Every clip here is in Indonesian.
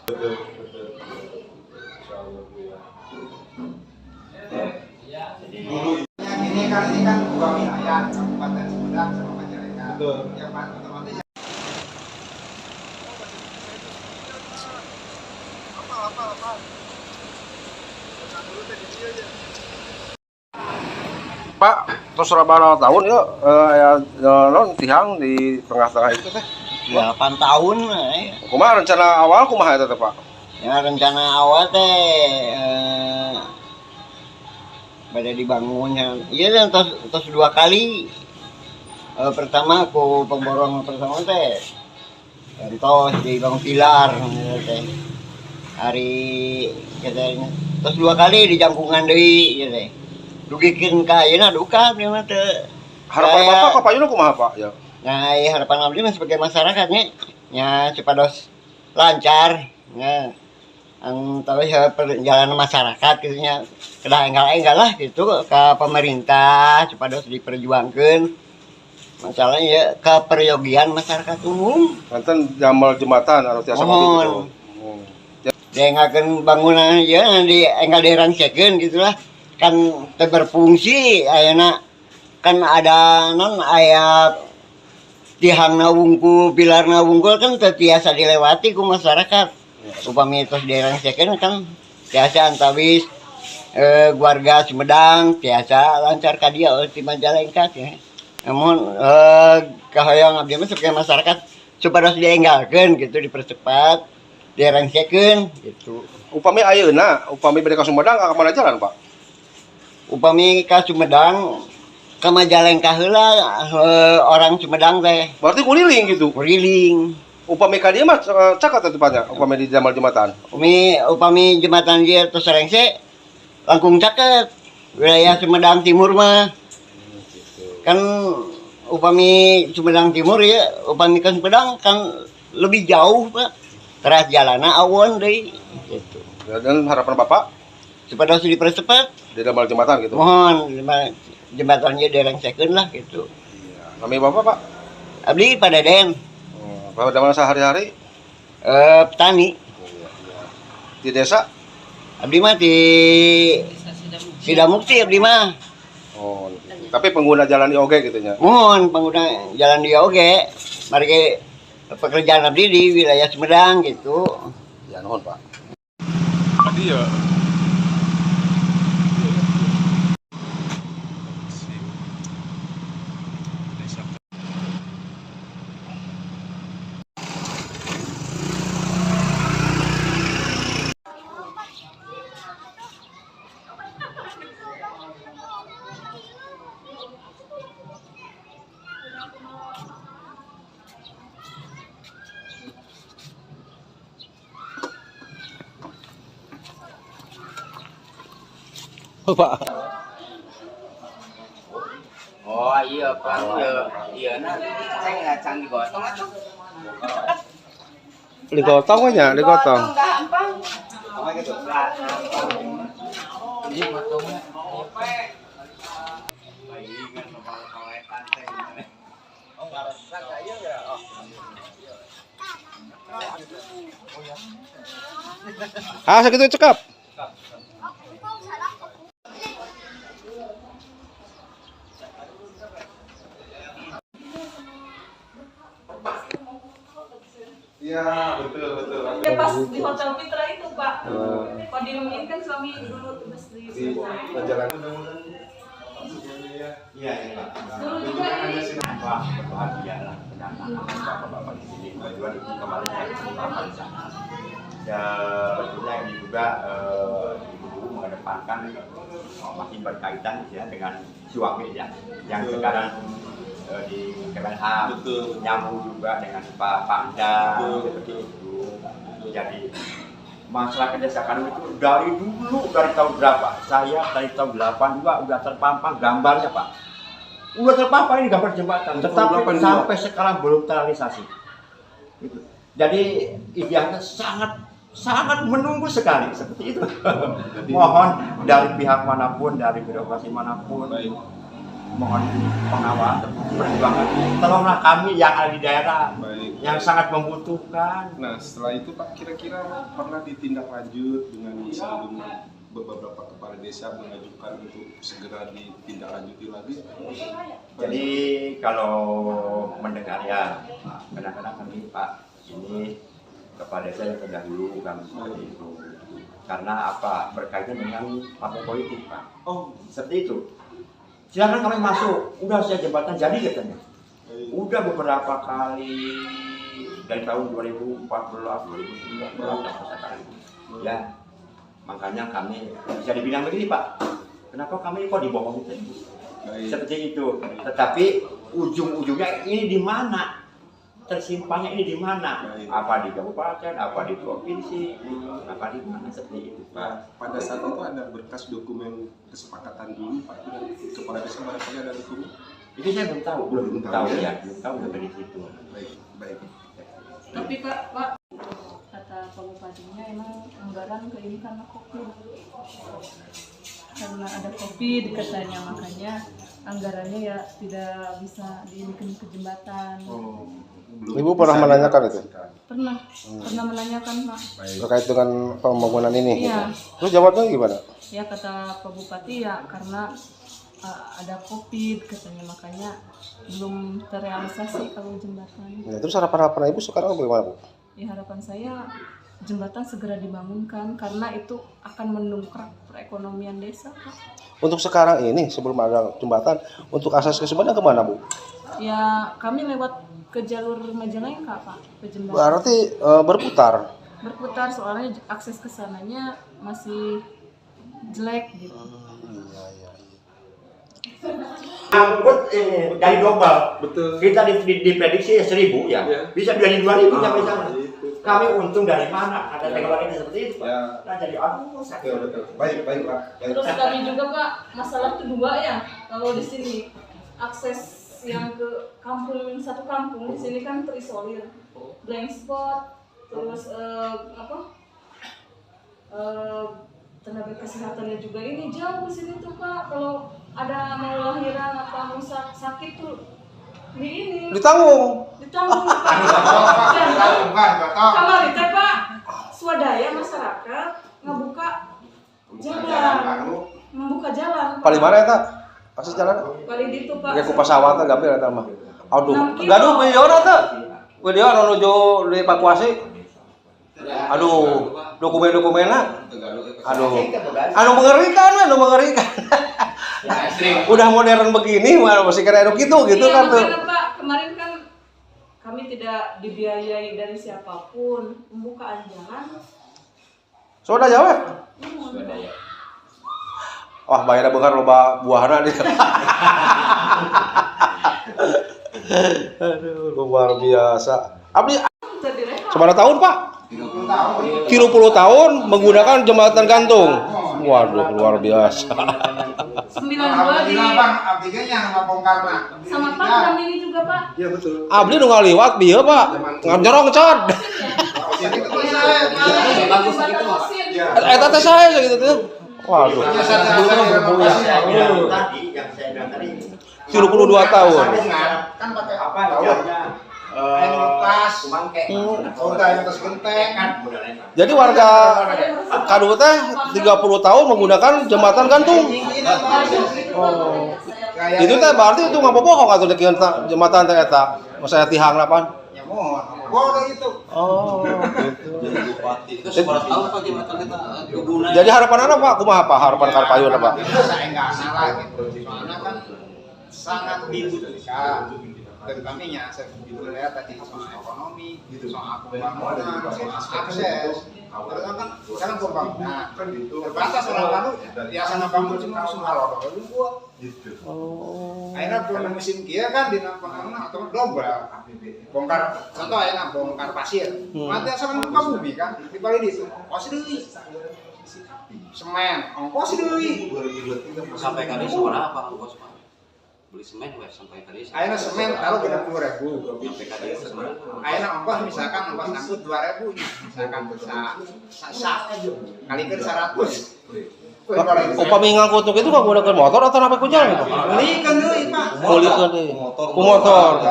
Betul, betul. Insyaallah Bu ya. Jadi yang ini kan dua wilayah, Kabupaten Sumedang sama Majalengka. Betul. Yang otomatis Pak, terus berapa tahun ya non tihang di tengah-tengah itu teh? 8 tahun. Kumaha rencana awal kumaha eta teh, Pak? Ya rencana awal teh pada dibangunnya. Iya terus 2 kali. Pertama aku pemborong pertama teh entos dibangun pilar teh. Hari katanya terus 2 kali di jangkungan deui ya teh. Dugikeun ka ayeuna duka abdi mah teh. Harapan Bapak kapayuna kumaha, Pak? Ya. Nah, harapan abdi mah sebagai masyarakatnya nya cepados lancar nya tahu ya perjalanan masyarakat gitu nya kedah enggal lah gitu ke pemerintah cepados diperjuangkeun masalahnya ya keperyogian masyarakat umum Nanten jamal jembatan anu tiasa mohon diengakeun bangunan ya di enggal dirangsekeun gitulah kan teu berfungsi ayeuna kan ada non aya tihangna wungkul pilarna wungkul kan teu tiasa dilewati ku masyarakat upami tos dirangsekeun kan tiasa antawis warga Sumedang tiasa lancar ka dieu di Majalengka ya. Namun kahoyong abdi mah sebagai masyarakat supados dienggalkeun gitu dipercepat dirangsekeun gitu. Upami ayeuna, upami bade ka Sumedang ka mana jalan, Pak? Upami ka Sumedang ka Majalengka heula orang Sumedang teh Berarti kuliling gitu. kuriling. Upami ka dieu mah cakat tepatnya, upami di jamal jembatan. Upami jembatan dia terus rengse langkung caket wilayah Sumedang Timur mah kan upami Sumedang Timur ya upami ke Sumedang kan lebih jauh Pak teras jalana awon deui gitu. Dan harapan Bapak Supados dipercepat di jamal jembatan gitu. mohon jembatannya direngsekeun lah gitu. Iya. Nami Bapak, Pak? Abdi pada den Bapak dalam sehari-hari petani di desa? abdi mah di Sidamukti abdi mah. Oh, tapi pengguna jalan di oge gitu nya. Mohon pengguna jalan dia oge, mari pekerjaan abdi di wilayah Sumedang gitu. Ya nuhun, Pak. Tadi ya Oh, Pak. Oh iya Pak, iya nanti saya can digotong atuh. Digotong we nya, digotong. Gampang. apa gitu? Ini potongnya. Ah, segitu cekap. Iya, betul betul. Ya pas di Hotel Mitra itu Pak, Pak Dirmin kan suami dulu tugas di sana. Jalan Iya iya Pak. Dulu juga ini. Wah, bahagia lah kedatangan bapak-bapak di sini. Kebetulan itu kemarin saya bapak di sana. Ya, sebetulnya ini juga ibu mengedepankan masih berkaitan ya dengan suami ya, yang sekarang di Kemenhan nyambung juga dengan Pak Pangda seperti itu. Jadi masyarakat desa Kanum itu dari dulu, dari tahun berapa? Saya dari tahun 8 juga udah terpampang gambarnya Pak. Udah terpampang ini gambar jembatan, tetapi sampai sekarang belum terrealisasi. Gitu. Jadi idealnya sangat menunggu sekali seperti itu. Mohon dari pihak manapun, dari birokrasi manapun, mohon pengawasan perjuangan. Tolonglah kami yang ada di daerah Baik. yang sangat membutuhkan. Nah, setelah itu Pak, kira-kira pernah ditindak lanjut dengan misalnya beberapa kepala desa mengajukan untuk segera ditindaklanjuti lagi? Jadi kalau mendengar ya, kadang-kadang kami Pak ini kepada saya yang terdahulu kami seperti itu. Karena apa? Berkaitan dengan partai politik Pak. Oh, Seperti itu. Silakan kami masuk. Udah saya jembatan jadi katanya. Udah beberapa kali dari tahun 2014, 2019 sampai sekarang. Ya, makanya kami bisa dibilang begini Pak. Kenapa kami kok dibohong itu? baik. Seperti itu. Tetapi ujung-ujungnya ini di mana? Tersimpannya ini di mana? Baik. Apa di kabupaten, apa di provinsi, apa di mana seperti itu Pak. Pada saat itu ada berkas dokumen kesepakatan dulu Pak, itu dari kepala desa barangkali ada dokumen? Itu saya belum tahu, belum Belum tahu tahu. ya, belum tahu sampai di situ. Baik, baik. Tapi Pak, kata Pak Bupatinya emang anggaran ke ini karena COVID. Karena ada COVID katanya, makanya anggarannya ya tidak bisa diinikan ke jembatan. Oh, Ibu pernah menanyakan itu Pernah menanyakan Pak. Baik. terkait dengan pembangunan ini? Iya. Terus jawabnya gimana? Ya kata Pak Bupati ya karena ada COVID katanya, makanya belum terrealisasi kalau jembatan. Ya, terus harapan ibu sekarang bagaimana Bu? Ya harapan saya jembatan segera dibangunkan karena itu akan mendongkrak perekonomian desa Pak. Untuk sekarang ini sebelum ada jembatan, untuk akses ke Sumedang kemana Bu? Ya kami lewat ke jalur Majalengka Pak, ke jembatan. Berarti berputar. Berputar soalnya akses ke sananya masih jelek gitu. Angkut dari double. Betul. Kita diprediksi 1.000 ya, Ya. bisa jadi 2.000 sampai sana. Itu. Kami untung dari mana? Ada teknologi seperti itu. Pak. Ya. Nah, jadi aduh Betul, sakit. betul. Baik, baik Pak. Baik. Terus kami juga Pak, masalah kedua ya, kalau di sini akses yang ke satu kampung di sini kan terisolir, blank spot, terus tenaga kesehatannya juga ini jauh ke sini tuh Pak. Kalau ada mau lahiran apa mau sakit tuh ditanggung Pak. Dan kamar itu Pak, swadaya masyarakat ngebuka jalan, membuka jalan. Paling mana eta? Pasti jalan. Paling itu Pak. Ya ku pesawat gampil eta mah. Aduh, 6 kilo. gaduh video teh. Video menuju dievakuasi. Aduh, dokumen-dokumenna. Aduh. Anu mengerikan. Udah modern begini masih kira gitu Iya, kan tuh. makanya, Pak, kemarin kan kami tidak dibiayai dari siapapun pembukaan jalan. Sudah jawab. Wah, bayar beungar loba buahna dia. Aduh, luar biasa. Abdi Jadi rehat. seberapa tahun, Pak? 30 tahun. 30 tahun menggunakan jembatan gantung. Waduh, luar biasa. 92 di Bang, abdinya sama bongkarna. sama Pak Dam ini juga Pak. Iya, betul. Abdi nu ngaliwat bieu, Pak. Ngarjorong cod. Jadi itu saya Bagus gitu Pak. Eta teh saya gitu tuh. Waduh. Tadi yang saya bilang tadi 72 tahun. kan pakai apa namanya? Air lepas. Kumangke. Oh, yang atas genteng. Kan modelnya. Jadi warga Kadu teh 30 tahun menggunakan jembatan gantung. Oh. Itu teh berarti itu nggak bohong atuh dikeun jembatan teh eta. Masa tihang lapan. Ya mohon. Boleh itu. Oh, gitu. Itu 11 tahun Pak jembatan kita guna. Jadi harapan apa Pak? Kumaha Pak? Harapan Karpayun apa? Saya nggak salah gitu. Soalnya kan sangat dibutuhkan. Dan kami ya, saya lihat tadi soal ekonomi, soal pembangunan, soal akses. Karena kan sekarang pembangunan terbatas orang lalu ya sana bangun cuma lodo gua. Akhirnya bulan musim kia kan di pembangunan atau dobel. Bongkar contoh ayeuna bongkar pasir. Mati asal buka bumi kan di balik itu. Ongkos deui. Semen, ongkos deui. Sampai kali seberapa ongkos Pak? Beli semen wes sampai kali. Ayeuna semen taruh 30.000. Sampai kali seberapa? Ayeuna ongkos misalkan ongkos angkut 2.000 misalkan bisa sak kalikeun 100. Upami ngangkut itu kan menggunakan motor atau apa ku jalan itu? Mulikeun deui Pak. Mulikeun deui. Ku motor.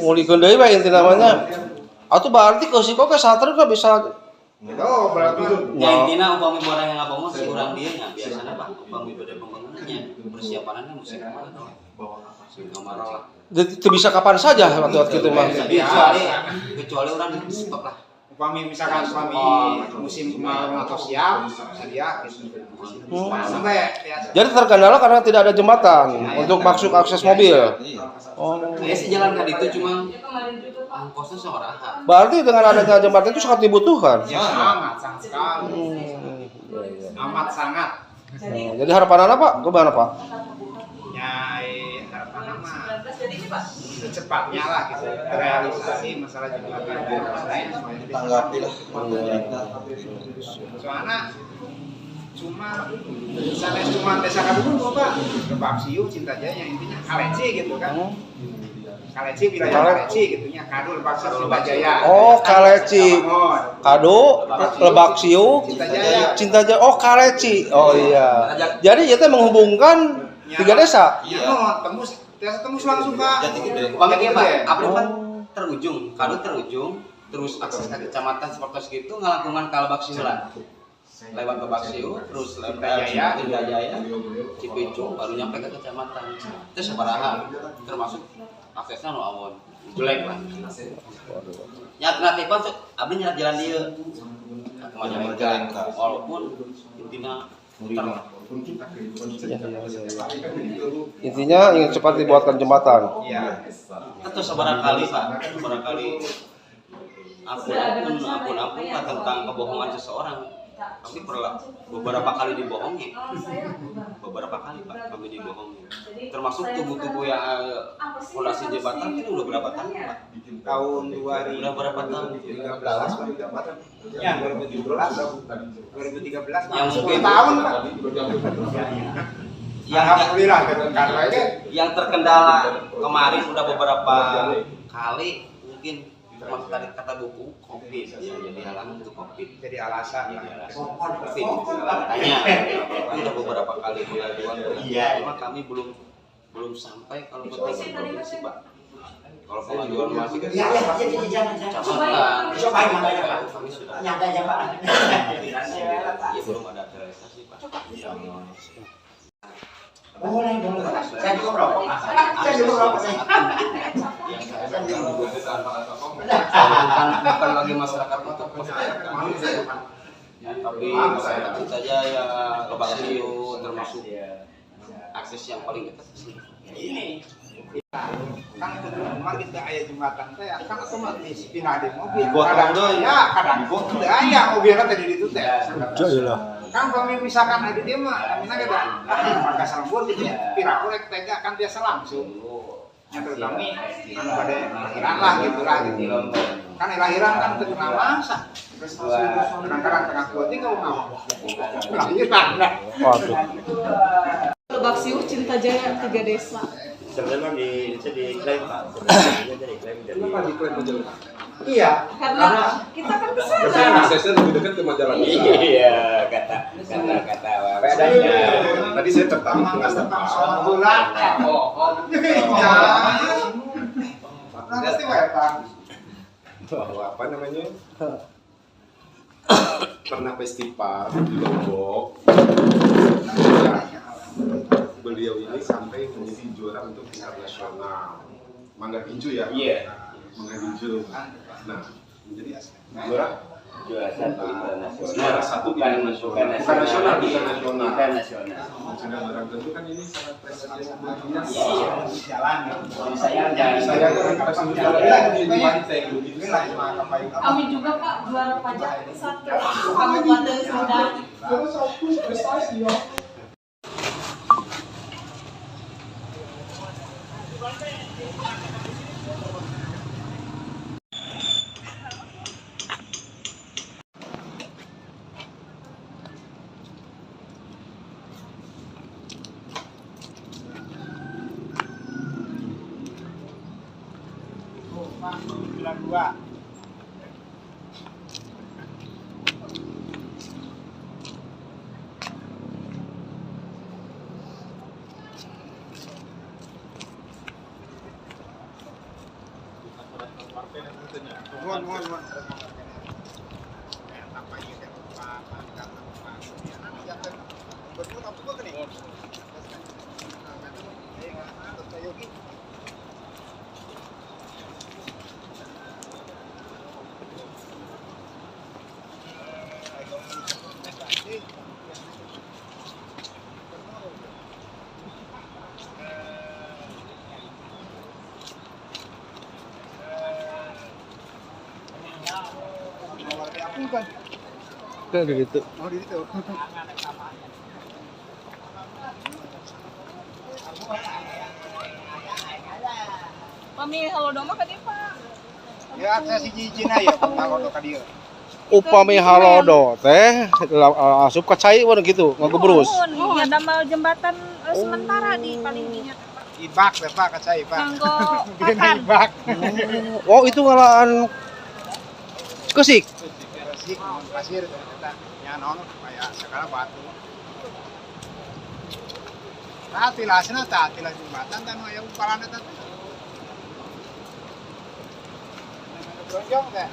Mulikeun deui bae inti namanya. Atuh berarti keusiko ke sater ka bisa Oh, berarti Ya intinya upami barang yang ngabong si urang dia nya biasanya Pak upami beda pembangunannya persiapannya musim kemana musim kemarau lah. itu bisa kapan saja waktu gitu mah. Kecuali orang di stop lah. upami misalkan musim kemarau atau siap sedia gitu. Sampai biasa. Jadi terkendala karena tidak ada jembatan untuk masuk akses mobil. Oh. Ya sih jalan tadi itu cuma ongkosnya seorang. Berarti dengan adanya jembatan itu sangat dibutuhkan. Ya sangat sekali. Amat sangat. Jadi harapan Anda Pak, gimana Pak? Ya harapan mah secepatnya lah gitu terrealisasi masalah jembatan Tanggapi lah. soalnya cuma desa Kadulu Pak Lebak Siu Cinta Jaya intinya Kaleci gitu kan Kaleci wilayah Kaleci gitunya Kadu Lebak Siu Cinta Jaya Oh, Kaleci. Kado, Lebak Siu, Cinta Jaya. Oh, Kaleci. Oh iya. Jadi itu menghubungkan 3 desa. iya tembus langsung Pak Umpamanya Pak, April kan terujung, Kadu terujung, terus akses ke kecamatan seperti itu ngelangkungan ke Lebak Siu lah. Lewat Lebak Siu, terus lewat Cinta Jaya, Cipicung, baru nyampe ke kecamatan. Itu sabaraha, termasuk aksesnya nu awon, jelek lah. Ya alternatifan tuh, abdi nyerat jalan dia, walaupun intinya muter. Intinya ingin cepat dibuatkan jembatan. iya Itu sebarangkali Pak, sebarangkali akun Pak tentang kebohongan seseorang. Kami pernah beberapa kali dibohongi, beberapa kali Pak kami dibohongi. Termasuk tubuh-tubuh yang fondasi jembatan ini udah berapa tahun Pak? tahun 2013 Udah berapa tahun? ya 2013 Yang mungkin tahun Pak yang alhamdulillah karena yang terkendala kemarin udah beberapa kali mungkin termasuk tadi kata buku COVID yang jadi halangan untuk COVID. jadi alasan lah COVID tanya itu udah beberapa kali pengaduan. Cuma kami belum sampai kalau penting provinsi Pak. Kalau pengaduan masih ke kecamatan, kami sudah Nyata aja Pak. ya belum ada realisasi Pak. Boleh. Saya juga merokok. Bukan lagi masyarakat kota, tapi masyarakat kita aja ya Lebak Siu termasuk akses yang paling dekat sih. Ini. kan rumah kita aya jembatan teh kan otomatis pindah di mobil Gotong deui. kadang teu aya mobilna teh di ditu teh Jailah. kan kami misalkan ada dia mah amina kita marga Salembur gitu ya piraku rek tega kan biasa langsung yang terutama kan pada lahiran lah gitu kan lahiran kan terkenal masa kadang-kadang tengah tua tinggal mau lahiran Waduh. Lebak Siu Cinta Jaya 3 desa. Sebenarnya diklaim Pak. Sebenarnya diklaim dari iya Karena kita kan di sana. Aksesnya lebih dekat ke Majalengka. Iya, kata bedanya. Tadi saya tertarik. tentang soal bola iya pasti wetan Bahwa apa namanya? Pernah festival di Lombok. Beliau ini sampai menjadi juara untuk tingkat nasional. Mangga Tinju ya? Iya. Mangga Tinju. Nah, menjadi juara Juara satu internasional. Bukan nasional. Internasional. Sudah barang tentu kan ini sangat prestasi. jalan Saya Saya kan Kami juga Pak juara pajak 1 Kabupaten Sumedang. Bulan 2 Pak Kayak gitu. Kami halodoa ka dieu, Pak. Ya saya si jijin aja kalau ka dieu. Upami halodo teh asup ka cai wana gitu, ngagebrus. Ya damel jembatan sementara di paling dinya. Ibak teh Pak ka cai Pak. Kanggo Bikin pakan. ibak. Oh, itu ngalaan kesik. Resik pasir eta nya naon kayak segala batu. Tilasna tilas jembatan kan aya umpalana teh. Bronjong teh.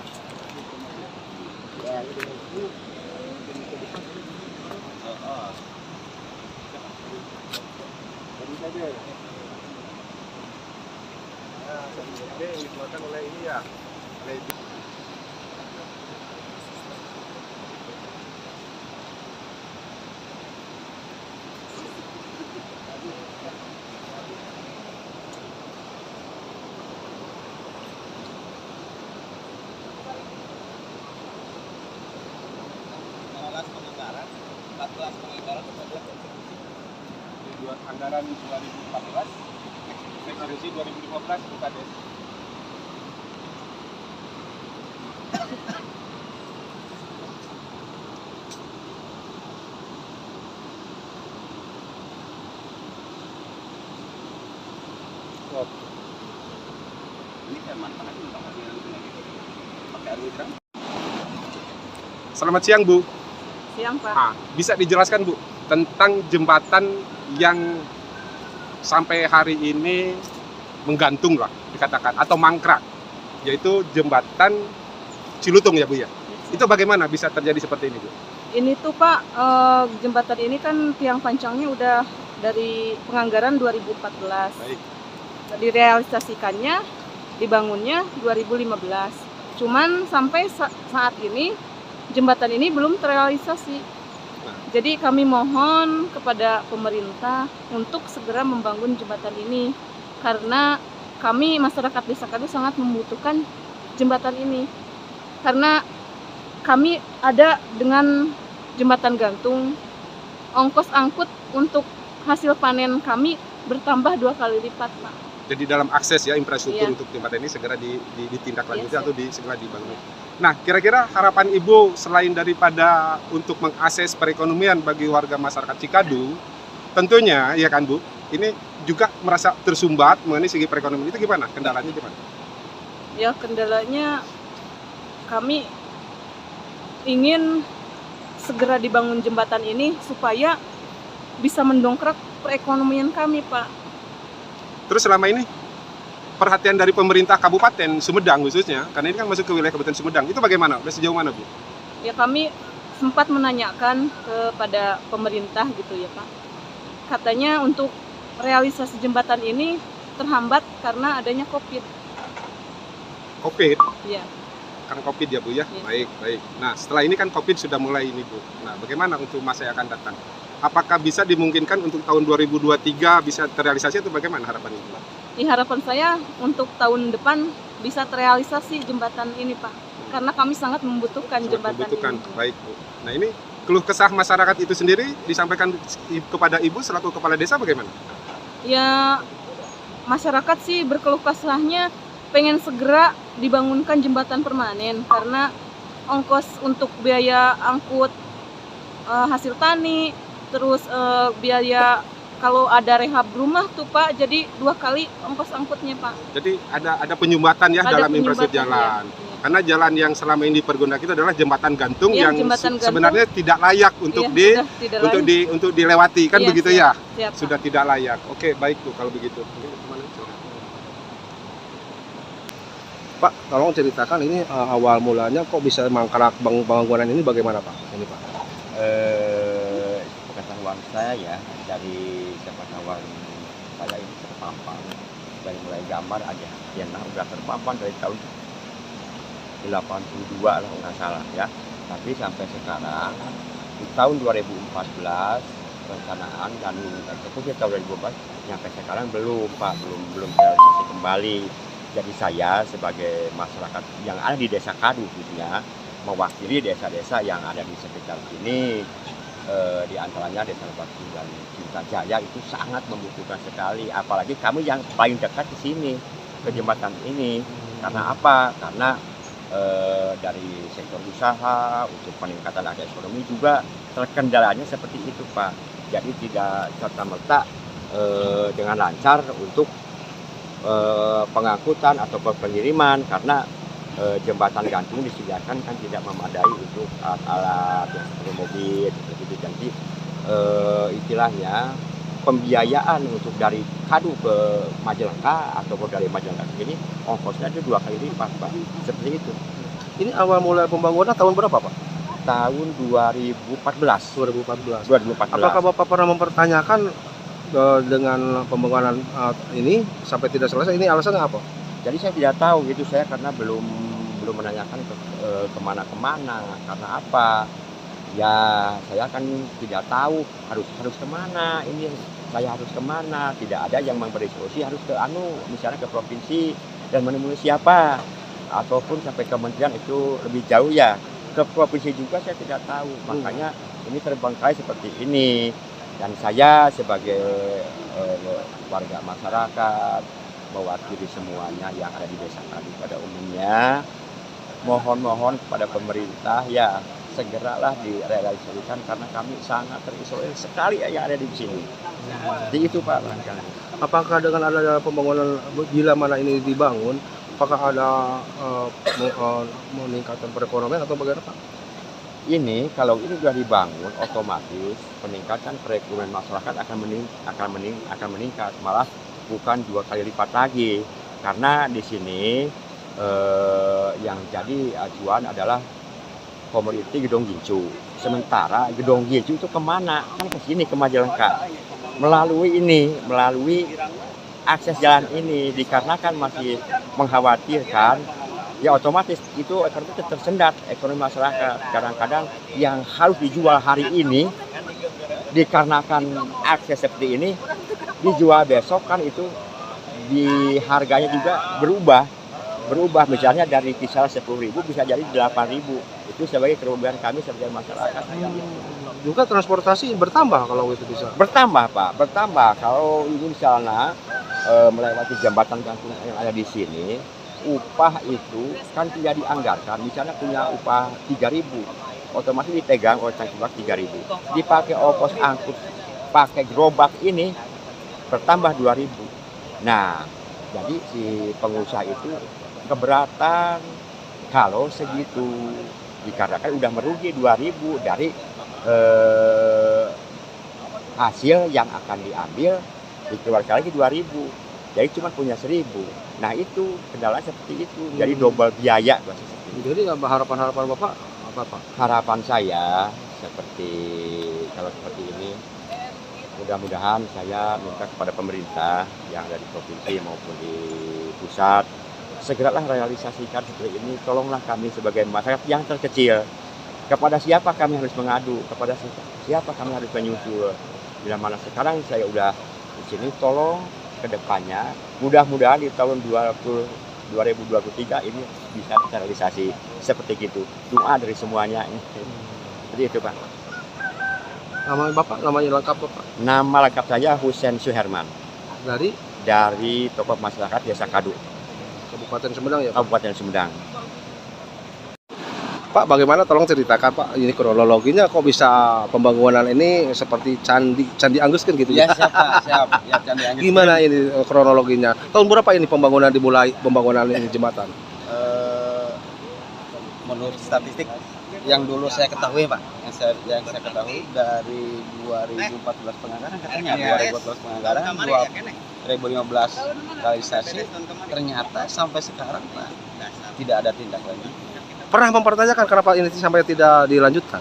Dikeluarkan oleh ini ya, oleh anggaran 2014, eksekusi 2015 UKD. Selamat siang Bu. Siang, Pak. Nah, bisa dijelaskan Bu tentang jembatan yang sampai hari ini menggantung lah dikatakan atau mangkrak, yaitu jembatan Cilutung ya Bu ya. Itu bagaimana bisa terjadi seperti ini Bu? Ini tuh Pak, jembatan ini kan tiang pancangnya udah dari penganggaran 2014. Baik. Direalisasikannya, dibangunnya 2015. Cuman sampai saat ini jembatan ini belum terrealisasi. Jadi kami mohon kepada pemerintah untuk segera membangun jembatan ini karena kami masyarakat desa Kadu sangat membutuhkan jembatan ini. Karena kami ada dengan jembatan gantung, ongkos angkut untuk hasil panen kami bertambah 2 kali lipat, Pak. Jadi dalam akses ya infrastruktur Iya. untuk jembatan ini segera ditindaklanjuti Iya, atau segera dibangun. Nah, kira-kira harapan Ibu selain daripada untuk mengakses perekonomian bagi warga masyarakat Cikadu, tentunya ya kan Bu, ini juga merasa tersumbat mengenai segi perekonomian itu gimana? Kendalanya gimana? Ya kendalanya kami ingin segera dibangun jembatan ini supaya bisa mendongkrak perekonomian kami, Pak. Terus selama ini perhatian dari pemerintah Kabupaten Sumedang khususnya, karena ini kan masuk ke wilayah Kabupaten Sumedang, itu bagaimana? Udah sejauh mana Bu? Ya kami sempat menanyakan kepada pemerintah gitu ya Pak. Katanya untuk realisasi jembatan ini terhambat karena adanya COVID. Covid, Ya. kan Covid ya Bu ya? Iya. Baik, baik. Nah setelah ini kan Covid sudah mulai ini Bu. Nah bagaimana untuk masa yang akan datang? Apakah bisa dimungkinkan untuk tahun 2023 bisa terrealisasi atau bagaimana harapan Ibu? Harapan saya untuk tahun depan bisa terrealisasi jembatan ini Pak. Karena kami sangat membutuhkan Sangat jembatan membutuhkan. ini. Baik Bu. Nah ini keluh kesah masyarakat itu sendiri disampaikan kepada Ibu selaku kepala desa bagaimana? Ya masyarakat sih berkeluh kesahnya pengen segera dibangunkan jembatan permanen karena ongkos untuk biaya angkut hasil tani, terus biaya kalau ada rehab rumah tuh Pak, jadi 2 kali ongkos angkutnya Pak. Jadi ada penyumbatan ya Ada dalam infrastruktur penyumbatan, jalan. ya. Karena jalan yang selama ini dipergunakan itu adalah jembatan gantung Iya, yang jembatan gantung. sebenarnya tidak layak untuk Iya, sudah tidak layak. untuk dilewati kan Iya, begitu siap, ya. siap, Pak. Sudah tidak layak. Oke, baik Bu kalau begitu. Oke, kemana? Pak, tolong ceritakan ini awal mulanya kok bisa mangkrak bangunan ini bagaimana Pak? Ini Pak. Pengetahuan saya ya, dari pengetahuan saya ini terpampang dari mulai gambar aja yang udah terpampang dari tahun 82 lah nggak salah ya, tapi sampai sekarang di tahun 2014 perencanaan dan eksekusi tahun 2014 sampai sekarang belum Pak, belum terrealisasi kembali. Jadi saya sebagai masyarakat yang ada di Desa Kadu khususnya mewakili desa-desa yang ada di sekitar sini, di antaranya Desa Lebakyu dan Cinta Jaya itu sangat membutuhkan sekali, apalagi kami yang paling dekat di sini ke jembatan ini. Karena apa? Karena dari sektor usaha untuk peningkatan akses ekonomi juga terkendalanya seperti itu Pak. Jadi tidak serta-merta dengan lancar untuk pengangkutan atau pengiriman, karena jembatan gantung disediakan kan tidak memadai untuk alat-alat yang seperti mobil seperti itu. Jadi istilahnya pembiayaan untuk dari Kadu ke Majalengka ataupun dari Majalengka ke sini ongkosnya itu 2 kali lipat Pak, seperti itu. Ini awal mulai pembangunan tahun berapa Pak? Tahun 2014. Apakah Bapak pernah mempertanyakan dengan pembangunan ini sampai tidak selesai, ini alasannya apa? Jadi saya tidak tahu itu, saya karena belum menanyakan kemana-kemana. Karena apa? Ya saya kan tidak tahu harus kemana, ini saya harus kemana. Tidak ada yang memberi solusi harus ke misalnya ke provinsi dan menemui siapa, ataupun sampai kementerian itu lebih jauh ya. Ke provinsi juga saya tidak tahu. Makanya ini terbengkalai seperti ini. Dan saya sebagai warga masyarakat mewakili semuanya yang ada di Desa Kadu pada umumnya, mohon kepada pemerintah ya segeralah direalisasikan, karena kami sangat terisolir sekali yang ada di sini. Jadi itu Pak. Apakah dengan adanya pembangunan bila mana ini dibangun, apakah ada meningkatan perekonomian atau bagaimana Pak? Ini kalau ini sudah dibangun, otomatis peningkatan perekonomian masyarakat akan meningkat, malah bukan 2 kali lipat lagi. Karena di sini yang jadi acuan adalah komoditi Gedong Gincu. Sementara Gedong Gincu itu kemana? Kan ke sini, ke Majalengka. Melalui akses jalan ini, dikarenakan masih mengkhawatirkan, ya otomatis itu ekonomi tersendat, ekonomi masyarakat. Kadang-kadang yang harus dijual hari ini dikarenakan akses seperti ini, dijual besok kan itu di harganya juga berubah, misalnya dari kisaran 10.000 bisa jadi 8.000. Itu sebagai kerugian kami sebagai masyarakat. Juga transportasi bertambah kalau itu bisa. Bertambah Pak, kalau ini misalnya melewati jembatan gantung yang ada di sini, upah itu kan tidak dianggarkan. Misalnya punya upah 3.000, otomatis dipegang oleh Cangkulak 3.000. Dipakai ongkos angkut, pakai gerobak ini bertambah 2.000. Nah, jadi si pengusaha itu keberatan kalau segitu, dikarenakan udah merugi 2.000 dari hasil yang akan diambil, dikeluarkan lagi 2.000. Jadi cuma punya 1.000. Nah itu kendala seperti itu, jadi double biaya. Jadi harapan Bapak apa Pak? Harapan saya kalau seperti ini, mudah-mudahan saya minta kepada pemerintah yang ada di provinsi maupun di pusat, segeralah realisasikan seperti ini. Tolonglah kami sebagai masyarakat yang terkecil. Kepada siapa kami harus mengadu? Kepada siapa kami harus menyusul? Bila mana sekarang saya udah di sini, tolong ke depannya, mudah-mudahan di tahun 2023 ini bisa terrealisasi seperti gitu. Doa dari semuanya. Jadi itu Pak. Nama Bapak, namanya lengkap Bapak? Nama lengkap saya Husein Suherman. Dari tokoh masyarakat Desa Kadu, Kabupaten Sumedang ya Pak? Kabupaten Sumedang. Pak, bagaimana tolong ceritakan Pak, ini kronologinya kok bisa pembangunan ini seperti Candi Anggus kan gitu ya? Siap. Ya, Candi Anggus. Gimana ini kronologinya? Tahun berapa ini dimulai pembangunan ini jembatan? Menurut statistik yang dulu saya ketahui Pak, yang saya ketahui dari 2014 penganggaran katanya, 2014 penganggaran, 2015 realisasi, ternyata sampai sekarang Pak tidak ada tindak lanjut. Pernah mempertanyakan kenapa ini sampai tidak dilanjutkan?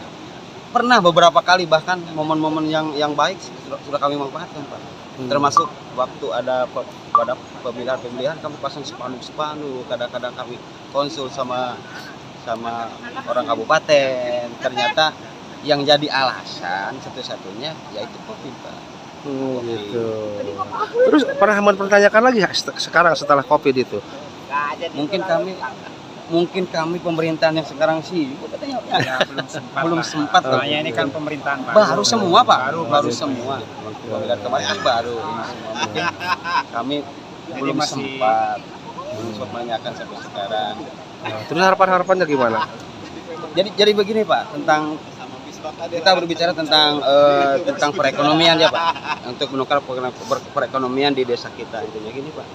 Pernah beberapa kali, bahkan momen-momen yang baik sudah kami manfaatkan, Pak. Termasuk waktu ada pemilihan kami pasang spanduk, kadang-kadang kami konsul sama orang kabupaten. Ternyata yang jadi alasan satu-satunya yaitu COVID, Pak. Gitu. Terus pernah mempertanyakan lagi sekarang setelah COVID itu? Mungkin kami pemerintahan yang sekarang sih katanya belum sempat. Soalnya ini kan pemerintahan baru semua, Pak. Baru semua. Pemilihan kemarin kan baru ini semua. Mungkin kami belum sempat menanyakan sampai sekarang. Terus harapannya gimana? Jadi begini, Pak, tentang kita berbicara tentang perekonomian ya, Pak. Untuk menukar perekonomian di desa kita intinya gini, Pak.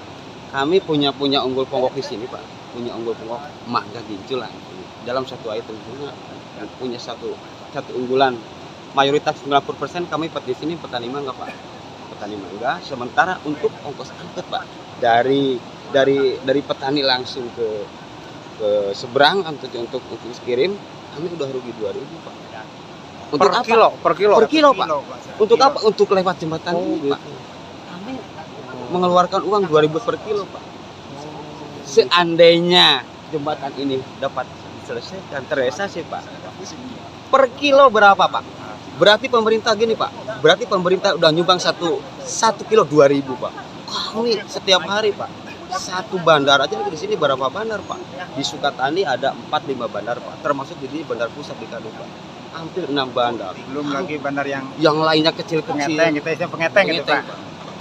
Kami punya unggul ponggok di sini, Pak. Punya unggul ponggok mangga gincu lah. Dalam satu item punya satu unggulan. Mayoritas 90% kami di sini petani mangga, Pak. Petani mangga. Sementara untuk ongkos angkut, Pak, dari petani langsung ke seberang untuk kirim, kami udah rugi 2.000, Pak. Untuk per kilo, Pak. Untuk apa? Untuk lewat jembatan ini, Pak. Kami mengeluarkan uang 2.000 per kilo, Pak. Seandainya jembatan ini dapat diselesaikan, terrealisasi, Pak. Per kilo berapa, Pak? Berarti pemerintah gini, Pak. Berarti pemerintah udah nyumbang satu kilo 2.000, Pak. Kami setiap hari, Pak. Satu bandar aja di sini berapa bandar, Pak? Di Sukatani ada 4-5 bandar, Pak. Termasuk di sini bandar pusat di Kadu, Pak. Hampir 6 bandar. Belum lagi bandar yang lainnya kecil-kecil. Pengeteng gitu, Pak.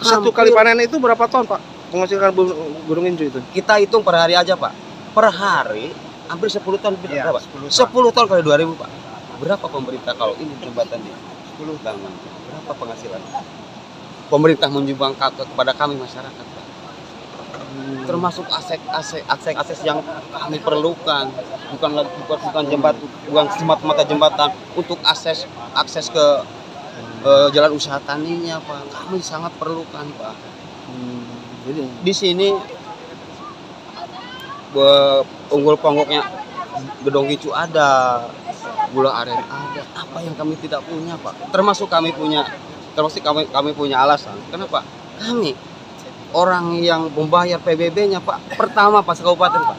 Satu kali panen itu berapa ton, Pak? Menghasilkan gunung inju itu? Kita hitung per hari aja, Pak. Per hari hampir 10 ton. Iya, berapa? 10 ton kali 2.000, Pak. Berapa pemerintah kalau ini jembatan di 10 tahun? Berapa penghasilan? Pemerintah menyumbang kepada kami masyarakat, Pak. Termasuk akses yang kami perlukan, bukan semata-mata jembatan untuk akses ke jalan usaha taninya, Pak. Kami sangat perlukan, Pak. Jadi di sini unggul ponggoknya gedong gicu ada, gula aren ada. Apa yang kami tidak punya, Pak? Termasuk kami punya alasan. Kenapa? Kami orang yang membayar PBB-nya, Pak, pertama pas kabupaten, Pak.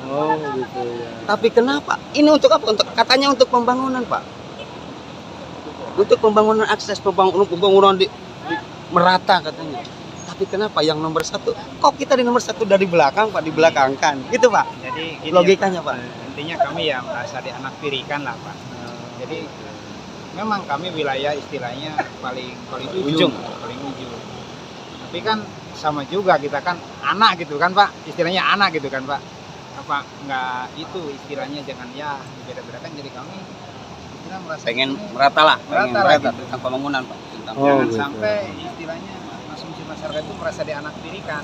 Oh, gitu ya. Tapi kenapa? Ini untuk apa? Katanya untuk pembangunan, Pak. Untuk pembangunan akses, pembangunan di merata katanya. Tapi kenapa yang nomor 1? Kok kita di nomor 1 dari belakang, Pak, dibelakangkan? Gitu, Pak. Jadi gini, logikanya, Pak. Intinya kami ya merasa dianaktirikan lah, Pak. Jadi memang kami wilayah istilahnya paling ujung. Tapi kan sama juga kita kan anak gitu kan, Pak. Istilahnya anak gitu kan, Pak. Apa enggak itu istilahnya jangan ya beda-beda kan, jadi kami istilah merasa Pengen merata lah, merata gitu. tentang pembangunan, Pak. Jangan sampai istilahnya asumsi masyarakat itu merasa dianaktirikan.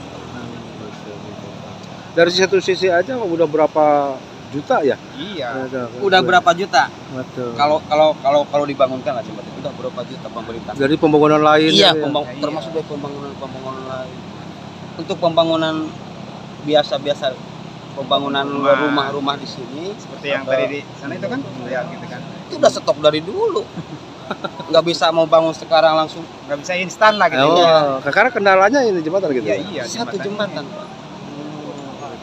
Dari satu sisi aja udah berapa juta ya? Iya. Udah berapa juta? Betul. Kalau dibangunkan lah jembatan udah berapa juta pemerintah. Dari pembangunan lain. Iya, ya? termasuk dari pembangunan lain. Untuk pembangunan biasa, pembangunan rumah-rumah di sini Seperti yang tadi di sana itu kan, ya gitu kan. itu udah stok dari dulu. Nggak bisa mau bangun sekarang langsung. Nggak bisa instan lah gitu. Oh, karena kendalanya ini jembatan gitu. Iya, Satu jembatan, Pak.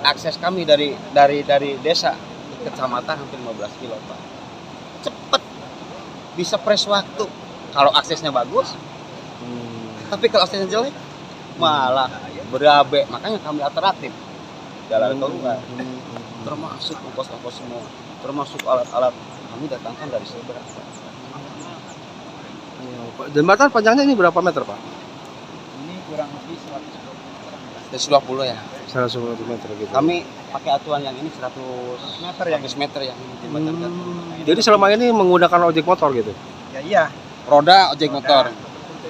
Akses kami dari desa ke kecamatan hampir 15 kilo, Pak. Cepet, bisa fresh waktu kalau aksesnya bagus. Tapi kalau aksesnya jelek malah berabe. Makanya kami alternatif jalan keluar. Termasuk ongkos-ongkos semua, termasuk alat-alat kami datangkan dari seberang, Pak. Jembatan panjangnya ini berapa meter, Pak? Ini kurang lebih 120 120 ya. 120 meter gitu. Kami pakai aturan yang ini 100 meter yang 100 meter yang ini jembatan gantung. Jadi selama ini menggunakan ojek motor gitu? Ya iya. Roda ojek motor.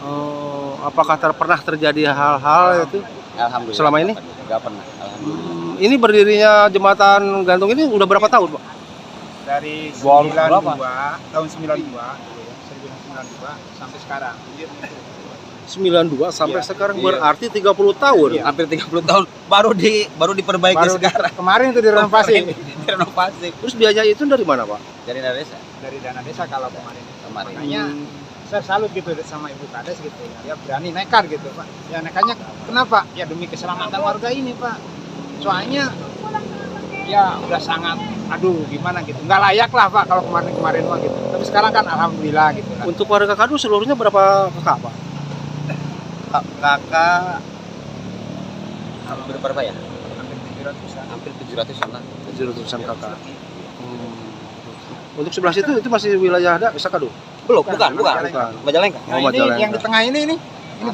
Oh, apakah pernah terjadi hal-hal itu? Alhamdulillah. Selama ini? Enggak pernah. Alhamdulillah. Ini berdirinya jembatan gantung ini udah berapa tahun, Pak? Dari Berapa? tahun 92 gitu ya, 1992 sampai sekarang. 92 sampai Iya. sekarang Iya. berarti 30 tahun. Iya. Hampir 30 tahun baru diperbaiki Baru sekarang. kemarin itu direnovasi. Direnovasi Terus biaya itu dari mana, Pak? dari desa. Dari dana desa kalau kemarin. Kemarin. Makanya saya salut gitu sama Ibu Kades gitu. Dia berani nekat gitu, Pak. Ya nekatnya kenapa? Ya demi keselamatan warga ini, Pak. Soalnya ya udah sangat gimana gitu. Nggak layak lah, Pak, kalau kemarin-kemarin Pak gitu. Tapi sekarang kan alhamdulillah gitu kan. Untuk warga Kadu seluruhnya berapa kakak, Pak? Kakak hampir berapa ya? Hampir 700-an. Hampir 700-an lah. 700-an kakak. Untuk sebelah situ itu masih wilayah desa Kadu? Belum, bukan. Bukan. Majalengka. Nah, Oh, ini Majalengka. yang di tengah ini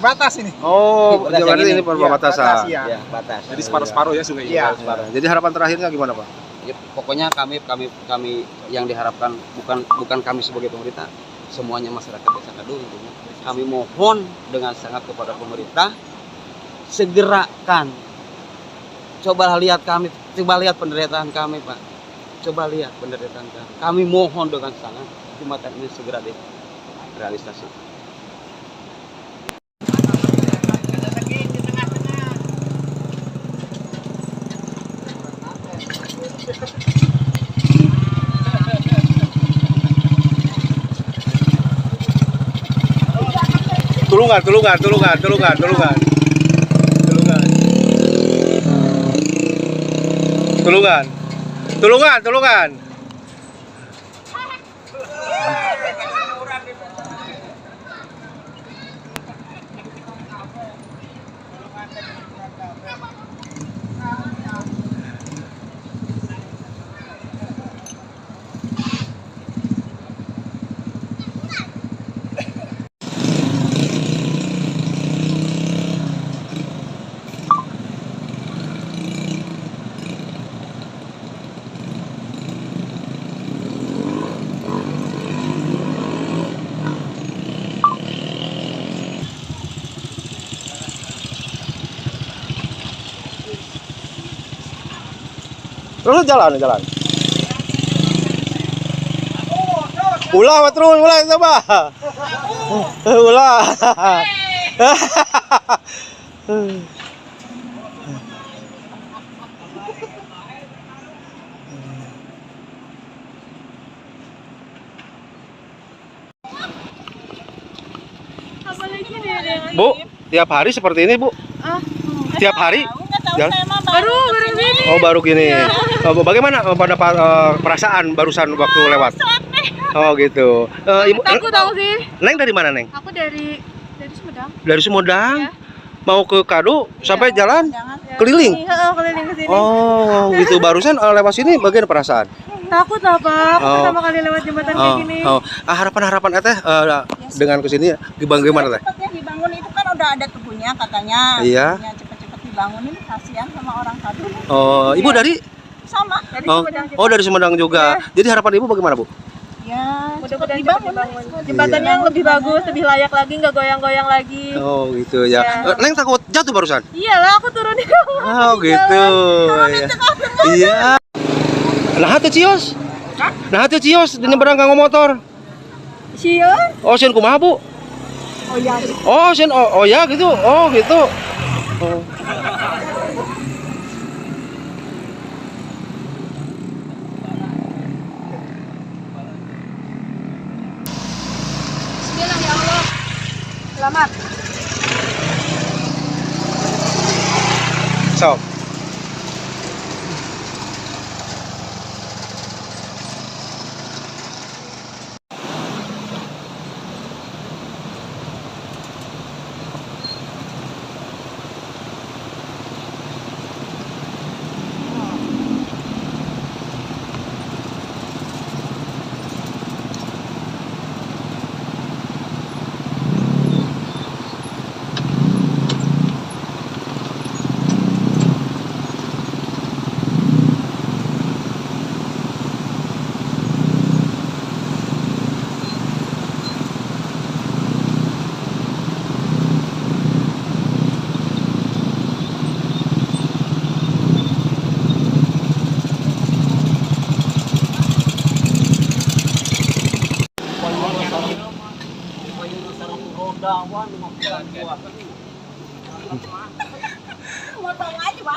batas ini. Oh, Batas berarti yang ini ini. perbatasan. Iya, batas, iya. Ya, batas. Jadi separuh-separuh ya sungai Iya. Jadi harapan terakhirnya gimana, Pak? Ya, pokoknya kami yang diharapkan bukan kami sebagai pemerintah, semuanya masyarakat desa Kadu intinya. Kami mohon dengan sangat kepada pemerintah segerakan. Coba lihat penderitaan kami, Pak. Coba lihat penderitaan kami. Kami mohon dengan sangat jembatan ini segera direalisasi. Tulungan. Terus jalan. Ulah terus, coba. Ulah. Apalagi nih Bu, tiap hari seperti ini, Bu? Tiap hari? Jalan? baru ini. Oh, baru gini. Oh, bagaimana pendapat perasaan barusan waktu lewat? Oh, gitu. Ibu, Takut tahu sih. Neng dari mana, Neng? Aku dari Sumedang. Dari Sumedang? Iya. Mau ke Kadu sampai jalan keliling? Keliling ke sini. Oh, gitu. Barusan lewat sini bagaimana perasaan? Takut lah, Pak. Oh. Pertama kali lewat jembatan kayak gini. Harapan Teh dengan kesini gimana Teh? Cepet ya dibangun itu kan udah ada tubuhnya katanya. Iya. Tubuhnya cepet-cepet dibangun ini kasihan sama orang Kadu. Oh, Ibu dari? Sama dari Sumedang. Oh, dari Sumedang juga. Jadi harapan Ibu bagaimana, Bu? Ya, Mudah-mudahan dibangun. jembatan yang lebih bagus, lebih layak lagi, nggak goyang-goyang lagi. Oh, gitu ya. Iya. Neng takut jatuh barusan? Iyalah, aku turun di Oh, gitu. Iya. Nah, hati cios. Nah, hati cios di nyebrang kanggo motor. Cios. Oh, sieun kumaha, Bu? Oh ya. Oh, sieun oh ya gitu. Oh, gitu. Oh. Bismillah ya Allah. Selamat. Sok.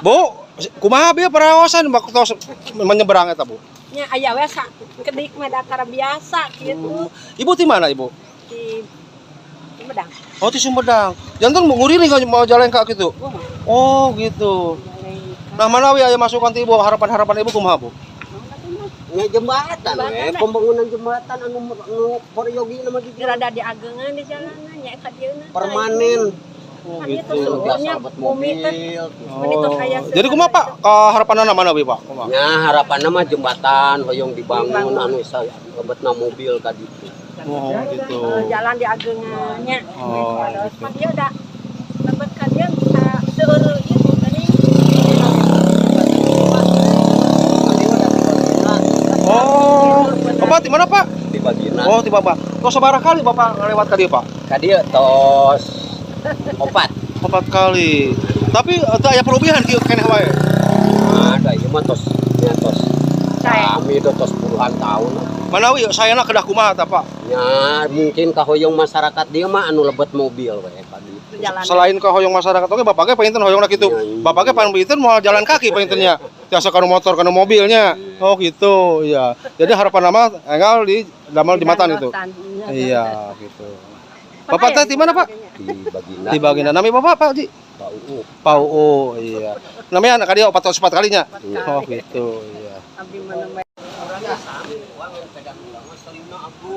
Bu, kumaha bieu paraosan waktu menyeberang eta, Bu? Nya aya we kedik mah datar biasa gitu. Ibu di mana, Ibu? Di Sumedang. Oh, di Sumedang. Jantan nguriring mau jalan kak gitu. Oh, gitu. Nah, mana we aya masukan ti Ibu, harapan-harapan Ibu kumaha, Bu? Nya jembatan we, pembangunan jembatan anu Poryogi nama di rada diagengan di jalanan nya ka dieuna. Permanen. Oh, Kan itu gitu. sebetulnya bumi teh. Jadi kumaha Pak? Harapanna mana we, Pak? Kumaha? Nya harapanna mah jembatan hoyong dibangun anu lebetna mobil ka ditu. Oh, gitu. Jalan diagengannya. Oh, Terus gitu. mah dia udah lebet ka dia bisa seueur itu tadi. Oh, Bapak di mana, Pak? Di Bagina. Oh, di Bapak. Tos sabaraha kali Bapak ngelewat ka dieu, Pak? Ka dieu tos 4 kali. Tapi teu aya perubahan kieu keneh wae. ada ieu mah tos kami udah tos puluhan tahun. Manawi sayana kedah kumaha ta, Pak? Ya mungkin kahoyong masyarakat dia mah anu lebet mobil we tadi. Selain ke hoyong masyarakat oke bapaknya pengen hoyongna kitu. Bapaknya paling begitu mau jalan kaki pengennya. Tiasa kanu motor kanu mobilnya. Oh gitu, iya. Jadi harapan nama enggal di damel di Matan itu. Iya, gitu. Bapak teh di mana, Pak? Di Bagina. Di Bagina. Namanya Bapak Pak Ji? Pak UU. Pak UU, iya. Namanya anak dia 4 kalinya. Oh gitu, iya. Abdi mana orangnya sami uang yang pegang ulang selina aku.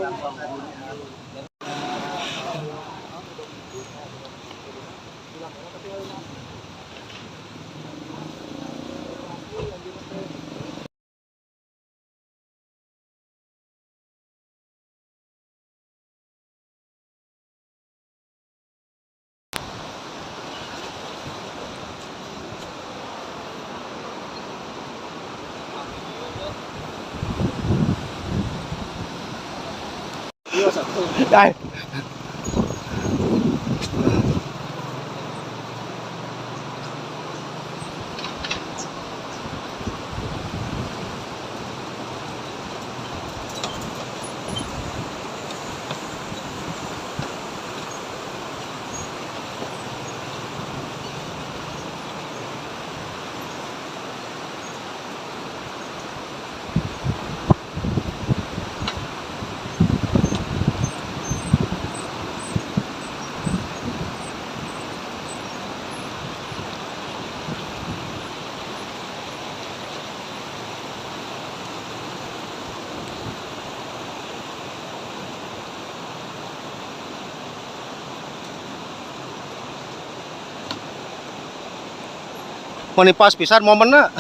Dai. Mau pas pisan momenna.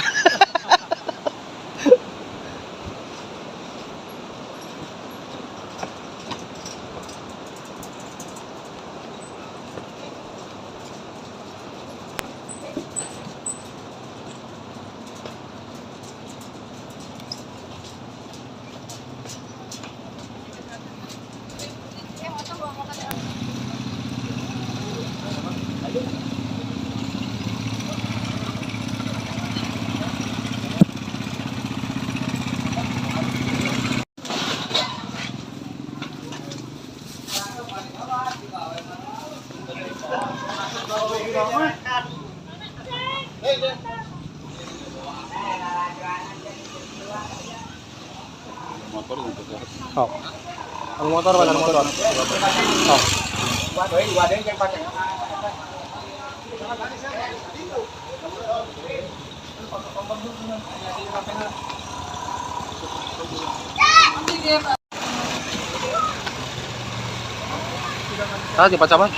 Oh. Ang motor ba? Ang motor? Oh. Ah, di pacaman?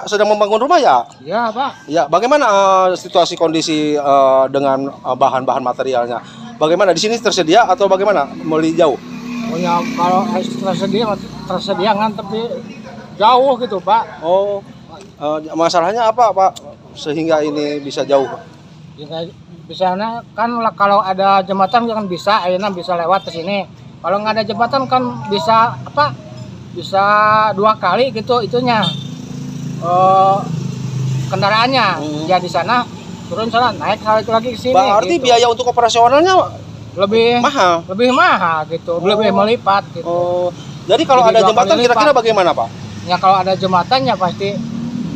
sedang membangun rumah ya? Ya, Pak. Ya, bagaimana situasi kondisi dengan bahan-bahan materialnya? Bagaimana di sini tersedia atau bagaimana? Beli jauh? Oh ya, kalau tersedia kan tapi jauh gitu, Pak. Oh, masalahnya apa, Pak? Sehingga ini bisa jauh? Ya, misalnya kan kalau ada jembatan kan bisa, ayeuna bisa lewat ke sini. Kalau nggak ada jembatan kan bisa apa? Bisa 2 kali gitu itunya kendaraannya. Ya di sana turun sana naik lagi ke sini. Berarti gitu. biaya untuk operasionalnya lebih mahal gitu, lebih melipat gitu. Oh, jadi kalau ada jembatan kira-kira bagaimana, Pak? Ya kalau ada jembatannya pasti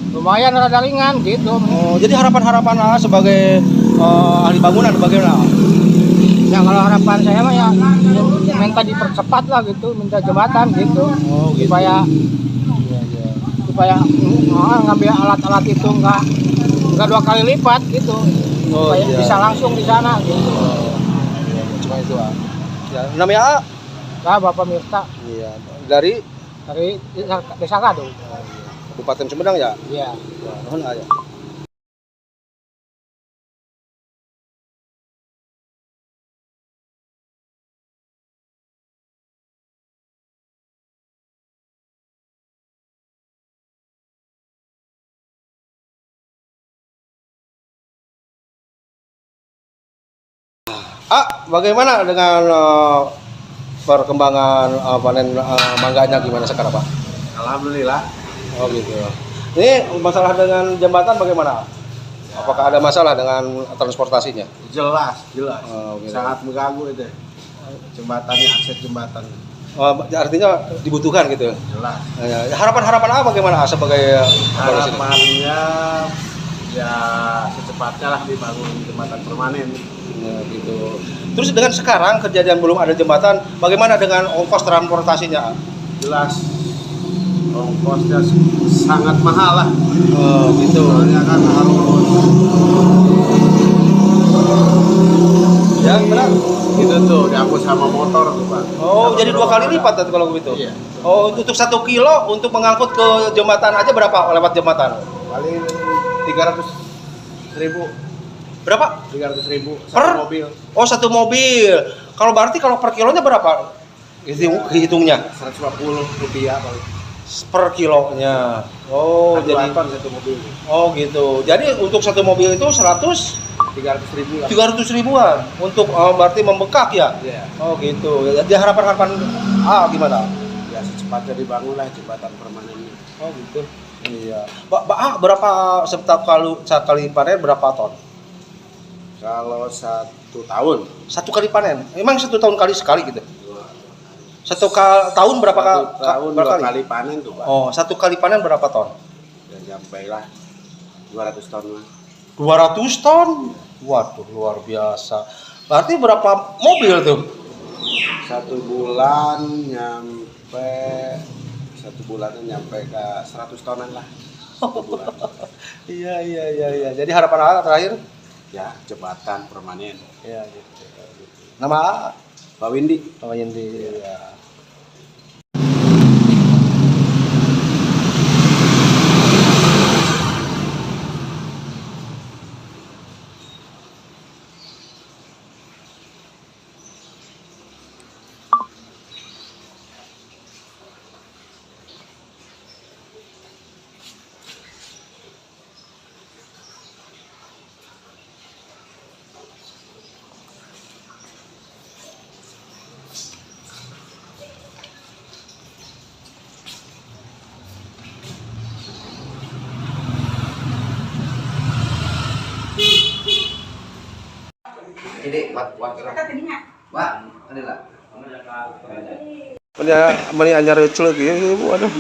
lumayan rada ringan gitu. Oh, jadi harapan-harapan sebagai ahli bangunan bagaimana? Ya kalau harapan saya mah ya minta dipercepat lah gitu, minta jembatan gitu. Oh, gitu. Supaya ngambil alat-alat itu enggak 2 kali lipat gitu. Supaya bisa langsung di sana gitu. Cuma itu, Ya, namanya Bapak Mirta. Iya, dari Desa Kado. Kabupaten Sumedang ya? Iya. Nuhun ya. Bagaimana dengan perkembangan panen mangganya gimana sekarang, Pak? Alhamdulillah. Oh gitu. Ini masalah dengan jembatan bagaimana? Apakah ada masalah dengan transportasinya? Jelas. Oh, gitu. Sangat mengganggu itu. Jembatannya, akses jembatan. Artinya dibutuhkan gitu. Jelas. Harapan-harapan apa bagaimana sebagai harapannya ya secepatnya lah dibangun jembatan permanen. Ya, gitu. Terus dengan sekarang kejadian belum ada jembatan, bagaimana dengan ongkos transportasinya? Jelas ongkosnya sangat mahal lah. Oh, gitu. Soalnya kan harus ya benar. Gitu tuh diangkut sama motor tuh, Pak. Oh, jadi 2 kali lipat kalau begitu. Iya. Oh, untuk 1 kilo untuk mengangkut ke jembatan aja berapa lewat jembatan? Paling 300.000. Berapa? 300.000 per mobil. Oh, 1 mobil. Kalau berarti kalau per kilonya berapa? Hitungnya 150 rupiah paling. Per kilonya. Oh, jadi 1 mobil. Oh, gitu. Jadi untuk 1 mobil itu 300.000 lah. 300 ribuan untuk berarti membengkak ya? Iya. Oh, gitu. Jadi harapan-harapan gimana? Ya secepatnya dibangun lah jembatan permanennya. Oh, gitu. Iya. Berapa setiap kali panen berapa ton? Kalau 1 tahun. 1 kali panen. Emang 1 tahun sekali gitu? 1 tahun berapa tahun berapa 2 kali panen tuh, Pak. Oh, 1 kali panen berapa ton? Ya sampai lah 200 ton lah. 200 ton? Waduh, luar biasa. Berarti berapa mobil tuh? 1 bulan nyampe 1 bulannya nyampe ke 100 tonan lah. 1 bulan. Iya. Jadi harapan terakhir? Ya, jembatan permanen. Ya, gitu. Nama Pak Windy. Pak Windy. Ya. Jadi buat Pak, adalah. Meni anyar ceuleuh ieu, aduh.